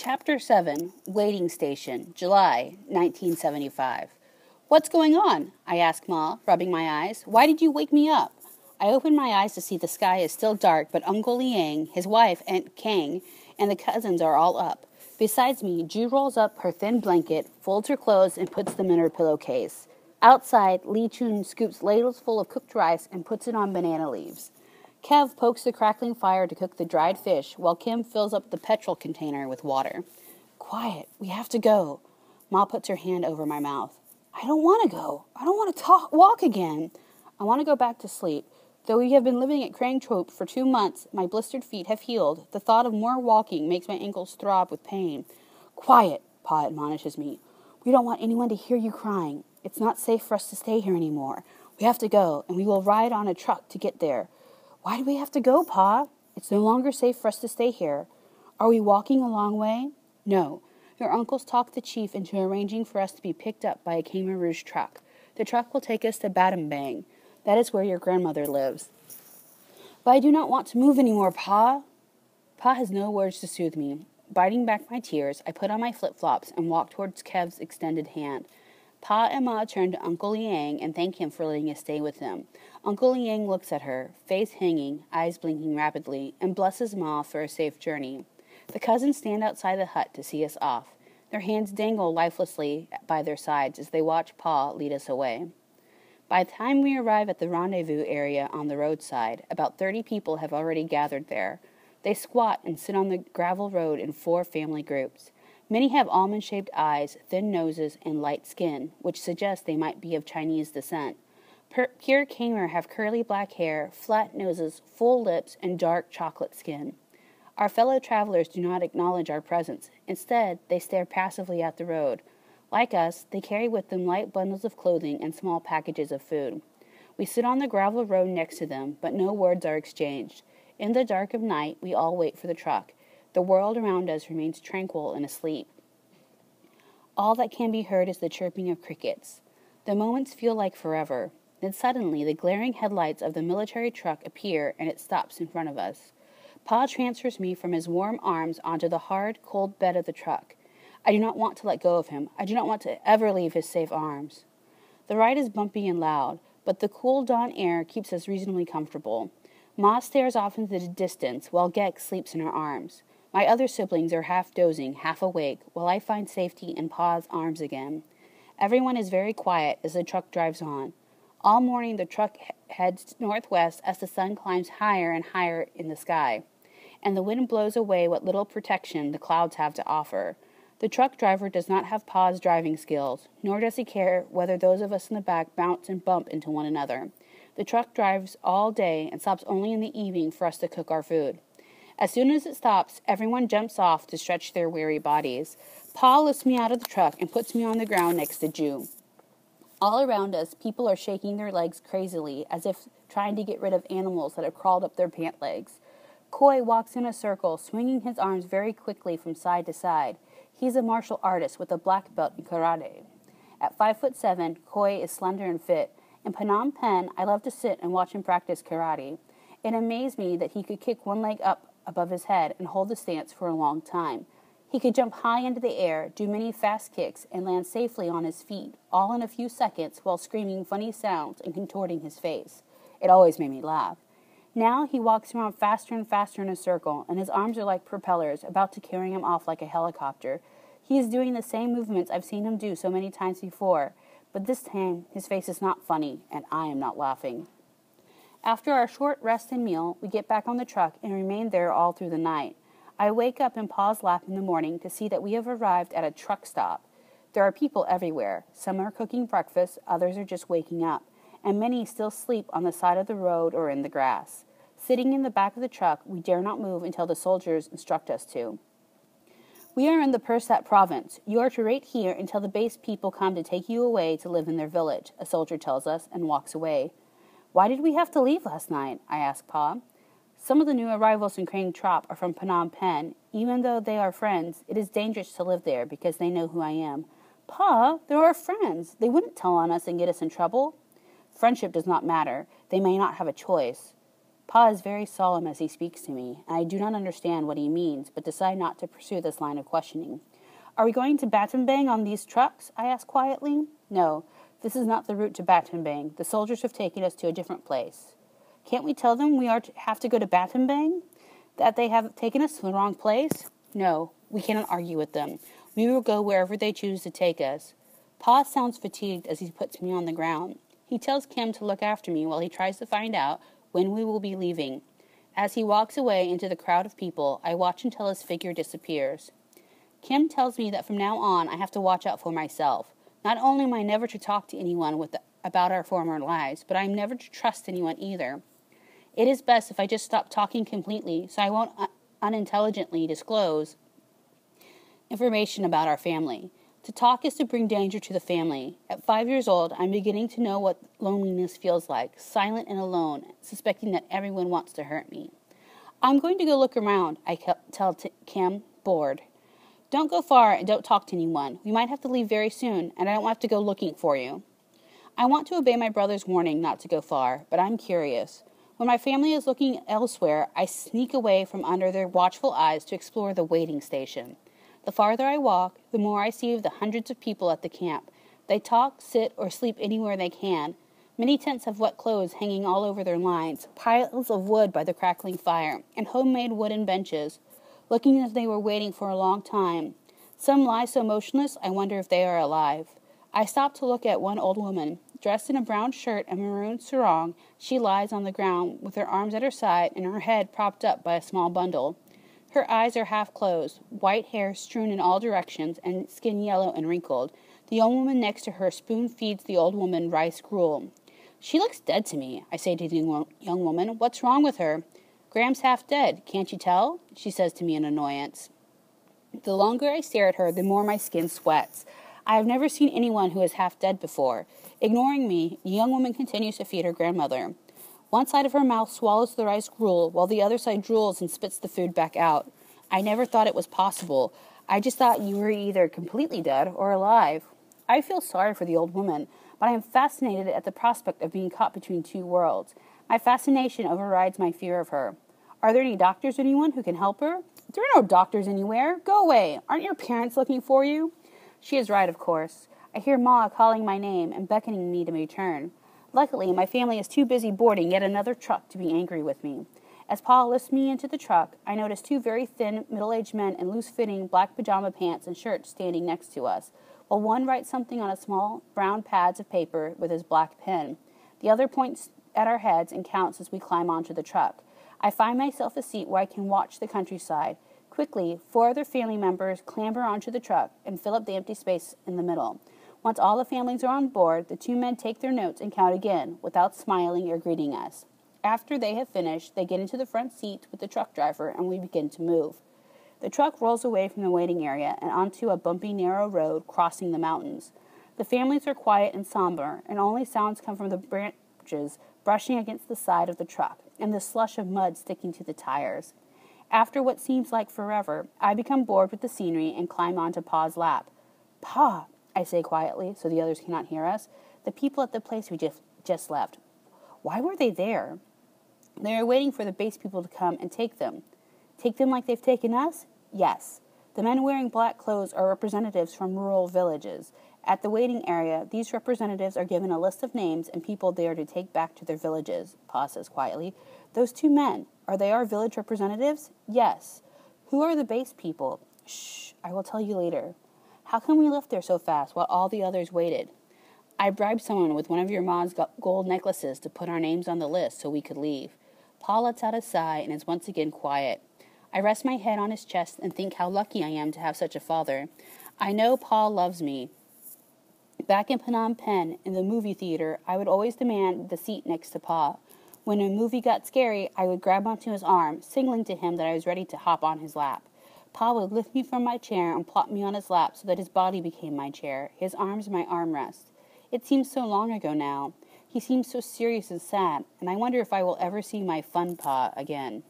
Chapter 7, Waiting Station, July 1975. What's going on? I asked Ma, rubbing my eyes. Why did you wake me up? I opened my eyes to see the sky is still dark, but Uncle Liang, his wife, Aunt Kang, and the cousins are all up. Besides me, Ju rolls up her thin blanket, folds her clothes, and puts them in her pillowcase. Outside, Li Chun scoops ladles full of cooked rice and puts it on banana leaves. Kev pokes the crackling fire to cook the dried fish, while Kim fills up the petrol container with water. Quiet, we have to go. Ma puts her hand over my mouth. I don't want to go. I don't want to walk again. I want to go back to sleep. Though we have been living at Krangtrope for 2 months, my blistered feet have healed. The thought of more walking makes my ankles throb with pain. Quiet, Pa admonishes me. We don't want anyone to hear you crying. It's not safe for us to stay here anymore. We have to go, and we will ride on a truck to get there. Why do we have to go, Pa? It's no longer safe for us to stay here. Are we walking a long way? No. Your uncles talked the chief into arranging for us to be picked up by a Khmer Rouge truck. The truck will take us to Battambang. That is where your grandmother lives. But I do not want to move anymore, Pa. Pa has no words to soothe me. Biting back my tears, I put on my flip-flops and walk towards Kev's extended hand. Pa and Ma turn to Uncle Liang and thank him for letting us stay with them. Uncle Liang looks at her, face hanging, eyes blinking rapidly, and blesses Ma for a safe journey. The cousins stand outside the hut to see us off. Their hands dangle lifelessly by their sides as they watch Pa lead us away. By the time we arrive at the rendezvous area on the roadside, about 30 people have already gathered there. They squat and sit on the gravel road in 4 family groups. Many have almond-shaped eyes, thin noses, and light skin, which suggests they might be of Chinese descent. Pure Khmer have curly black hair, flat noses, full lips, and dark chocolate skin. Our fellow travelers do not acknowledge our presence. Instead, they stare passively at the road. Like us, they carry with them light bundles of clothing and small packages of food. We sit on the gravel road next to them, but no words are exchanged. In the dark of night, we all wait for the truck. The world around us remains tranquil and asleep. All that can be heard is the chirping of crickets. The moments feel like forever. Then suddenly, the glaring headlights of the military truck appear and it stops in front of us. Pa transfers me from his warm arms onto the hard, cold bed of the truck. I do not want to let go of him. I do not want to ever leave his safe arms. The ride is bumpy and loud, but the cool dawn air keeps us reasonably comfortable. Ma stares off into the distance while Gek sleeps in her arms. My other siblings are half dozing, half awake, while I find safety in Pa's arms again. Everyone is very quiet as the truck drives on. All morning the truck heads northwest as the sun climbs higher and higher in the sky, and the wind blows away what little protection the clouds have to offer. The truck driver does not have Pa's driving skills, nor does he care whether those of us in the back bounce and bump into one another. The truck drives all day and stops only in the evening for us to cook our food. As soon as it stops, everyone jumps off to stretch their weary bodies. Pa lifts me out of the truck and puts me on the ground next to Ju. All around us, people are shaking their legs crazily, as if trying to get rid of animals that have crawled up their pant legs. Koi walks in a circle, swinging his arms very quickly from side to side. He's a martial artist with a black belt in karate. At 5'7", Koi is slender and fit. In Phnom Penh, I love to sit and watch him practice karate. It amazed me that he could kick one leg up above his head and hold the stance for a long time. He could jump high into the air, do many fast kicks, and land safely on his feet, all in a few seconds while screaming funny sounds and contorting his face. It always made me laugh. Now he walks around faster and faster in a circle, and his arms are like propellers, about to carry him off like a helicopter. He is doing the same movements I've seen him do so many times before, but this time his face is not funny, and I am not laughing. After our short rest and meal, we get back on the truck and remain there all through the night. I wake up in Pa's lap in the morning to see that we have arrived at a truck stop. There are people everywhere. Some are cooking breakfast, others are just waking up, and many still sleep on the side of the road or in the grass. Sitting in the back of the truck, we dare not move until the soldiers instruct us to. We are in the Pursat province. You are to wait here until the base people come to take you away to live in their village, a soldier tells us, and walks away. Why did we have to leave last night? I asked Pa. Some of the new arrivals in Krangtrope are from Phnom Penh. Even though they are friends, it is dangerous to live there because they know who I am. Pa, they're our friends. They wouldn't tell on us and get us in trouble. Friendship does not matter. They may not have a choice. Pa is very solemn as he speaks to me, and I do not understand what he means, but decide not to pursue this line of questioning. Are we going to Battambang on these trucks? I ask quietly. No, this is not the route to Battambang. The soldiers have taken us to a different place. Can't we tell them we have to go to Battambang? That they have taken us to the wrong place? No, we cannot argue with them. We will go wherever they choose to take us. Pa sounds fatigued as he puts me on the ground. He tells Kim to look after me while he tries to find out when we will be leaving. As he walks away into the crowd of people, I watch until his figure disappears. Kim tells me that from now on I have to watch out for myself. Not only am I never to talk to anyone about our former lives, but I am never to trust anyone either. It is best if I just stop talking completely so I won't unintelligently disclose information about our family. To talk is to bring danger to the family. At 5 years old, I'm beginning to know what loneliness feels like, silent and alone, suspecting that everyone wants to hurt me. I'm going to go look around, I tell Kim, bored. Don't go far and don't talk to anyone. We might have to leave very soon, and I don't have to go looking for you. I want to obey my brother's warning not to go far, but I'm curious. When my family is looking elsewhere, I sneak away from under their watchful eyes to explore the waiting station. The farther I walk, the more I see of the hundreds of people at the camp. They talk, sit, or sleep anywhere they can. Many tents have wet clothes hanging all over their lines, piles of wood by the crackling fire, and homemade wooden benches, looking as if they were waiting for a long time. Some lie so motionless, I wonder if they are alive. I stop to look at one old woman. Dressed in a brown shirt and maroon sarong, she lies on the ground with her arms at her side and her head propped up by a small bundle. Her eyes are half closed, white hair strewn in all directions, and skin yellow and wrinkled. The young woman next to her spoon feeds the old woman rice gruel. She looks dead to me, I say to the young woman. What's wrong with her? Gram's half dead, can't you tell? She says to me in annoyance. The longer I stare at her, the more my skin sweats. I have never seen anyone who is half dead before. Ignoring me, the young woman continues to feed her grandmother. One side of her mouth swallows the rice gruel, while the other side drools and spits the food back out. I never thought it was possible. I just thought you were either completely dead or alive. I feel sorry for the old woman, but I am fascinated at the prospect of being caught between two worlds. My fascination overrides my fear of her. Are there any doctors or anyone who can help her? There are no doctors anywhere. Go away. Aren't your parents looking for you? She is right, of course. I hear Ma calling my name and beckoning me to return. Luckily, my family is too busy boarding yet another truck to be angry with me. As Pa lifts me into the truck, I notice two very thin, middle-aged men in loose-fitting black pajama pants and shirts standing next to us, while one writes something on a small brown pads of paper with his black pen. The other points at our heads and counts as we climb onto the truck. I find myself a seat where I can watch the countryside. Quickly, 4 other family members clamber onto the truck and fill up the empty space in the middle. Once all the families are on board, the 2 men take their notes and count again, without smiling or greeting us. After they have finished, they get into the front seat with the truck driver, and we begin to move. The truck rolls away from the waiting area and onto a bumpy, narrow road crossing the mountains. The families are quiet and somber, and only sounds come from the branches brushing against the side of the truck and the slush of mud sticking to the tires. After what seems like forever, I become bored with the scenery and climb onto Pa's lap. Pa, I say quietly so the others cannot hear us. The people at the place we just left. Why were they there? They are waiting for the base people to come and take them. Take them like they've taken us? Yes. The men wearing black clothes are representatives from rural villages. At the waiting area, these representatives are given a list of names and people they are to take back to their villages, Pa says quietly. Those 2 men, are they our village representatives? Yes. Who are the base people? Shh, I will tell you later. How come we left there so fast while all the others waited? I bribed someone with one of your mom's gold necklaces to put our names on the list so we could leave. Pa lets out a sigh and is once again quiet. I rest my head on his chest and think how lucky I am to have such a father. I know Pa loves me. Back in Phnom Penh, in the movie theater, I would always demand the seat next to Pa. When a movie got scary, I would grab onto his arm, signaling to him that I was ready to hop on his lap. Pa would lift me from my chair and plop me on his lap so that his body became my chair, his arms my armrest. It seems so long ago now. He seems so serious and sad, and I wonder if I will ever see my fun Pa again.